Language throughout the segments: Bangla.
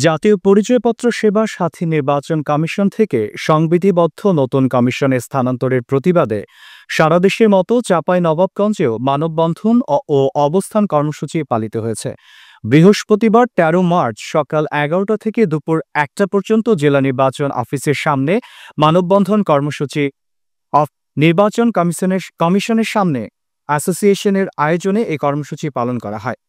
জাতীয় পরিচয়পত্র সেবা সাথী নির্বাচন কমিশন থেকে সংবিধিবদ্ধ নতুন কমিশনে স্থানান্তরের প্রতিবাদে সারা দেশের মতো চাঁপাইনবাবগঞ্জেও মানববন্ধন ও অবস্থান কর্মসূচি পালিত হয়েছে। বৃহস্পতিবার ১৩ মার্চ সকাল ১১টা থেকে দুপুর ১টা পর্যন্ত জেলা নির্বাচন অফিসের সামনে মানববন্ধন কর্মসূচি নির্বাচন কমিশনের সামনে অ্যাসোসিয়েশনের আয়োজনে এই কর্মসূচি পালন করা হয়।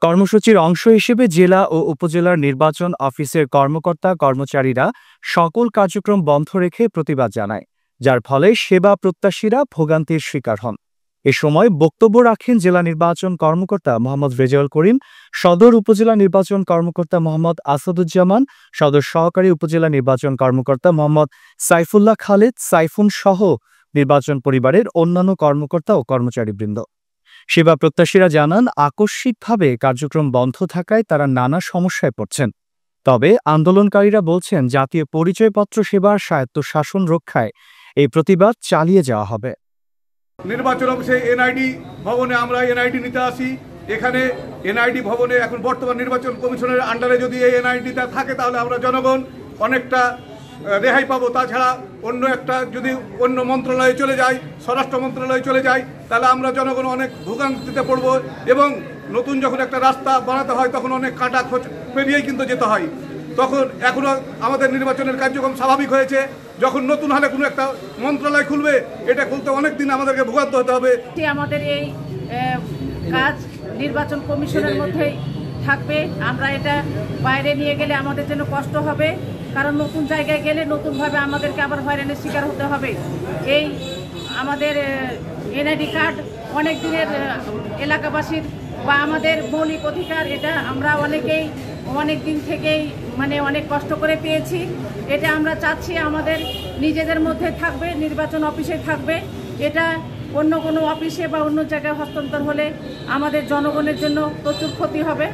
কর্মসূচির অংশ হিসেবে জেলা ও উপজেলার নির্বাচন অফিসের কর্মকর্তা কর্মচারীরা সকল কার্যক্রম বন্ধ রেখে প্রতিবাদ জানায়, যার ফলে সেবা প্রত্যাশীরা ভোগান্তির শিকার হন। এ সময় বক্তব্য রাখেন জেলা নির্বাচন কর্মকর্তা মোহাম্মদ রেজাউল করিম, সদর উপজেলা নির্বাচন কর্মকর্তা মোহাম্মদ আসাদুজ্জামান, সদর সহকারী উপজেলা নির্বাচন কর্মকর্তা মোহাম্মদ সাইফুল্লাহ খালেদ সাইফুন সহ নির্বাচন পরিবারের অন্যান্য কর্মকর্তা ও কর্মচারীবৃন্দ। সেবা প্রত্যাশীরা জানান, আকস্মিকভাবে কার্যক্রম বন্ধ থাকায় তারা নানা সমস্যায় পড়ছেন। তবে আন্দোলনকারীরা বলছেন, জাতীয় পরিচয়পত্র সেবার স্বায়ত্তশাসন রক্ষায় এই প্রতিবাদ চালিয়ে যাওয়া হবে। নির্বাচন অফিসে এনআইডি ভবনে আমরা এনআইডি নিতে আসি। এখানে এনআইডি ভবনে এখন বর্তমান নির্বাচন কমিশনের আন্ডারে যদি এই এনআইডিটা থাকে তাহলে আমরা জনগণ অনেকটা রেহাই পাবো। তাছাড়া যদি অন্য মন্ত্রণালয়ে চলে যায়, স্বরাষ্ট্র মন্ত্রণালয়ে চলে যায়, তাহলে আমরা জনগণ অনেক ভোগান্তিতে পড়বো এবং নতুন যখন একটা রাস্তা বানাতে হয় তখন অনেক কাঁটা খোঁজ পেরিয়েই কিন্তু যেতে হয়। তখন এখনো আমাদের নির্বাচনের কার্যক্রম স্বাভাবিক হয়েছে। যখন নতুন হালে কোনো একটা মন্ত্রণালয় খুলবে, এটা খুলতে অনেক দিন আমাদেরকে ভোগান্ত হতে হবে। আমাদের এই কাজ নির্বাচন কমিশনের মধ্যেই থাকবে। আমরা এটা বাইরে নিয়ে গেলে আমাদের জন্য কষ্ট হবে, কারণ নতুন জায়গায় গেলে নতুনভাবে আমাদেরকে আবার হয়রানির শিকার হতে হবে। এই আমাদের এনআইডি কার্ড অনেক দিনের এলাকাবাসীর বা আমাদের মৌলিক অধিকার, এটা আমরা অনেক দিন থেকেই অনেক কষ্ট করে পেয়েছি। এটা আমরা চাচ্ছি আমাদের নিজেদের মধ্যে থাকবে, নির্বাচন অফিসে থাকবে। এটা অন্য কোনো অফিসে বা অন্য জায়গায় হস্তান্তর হলে আমাদের জনগণের জন্য প্রচুর ক্ষতি হবে।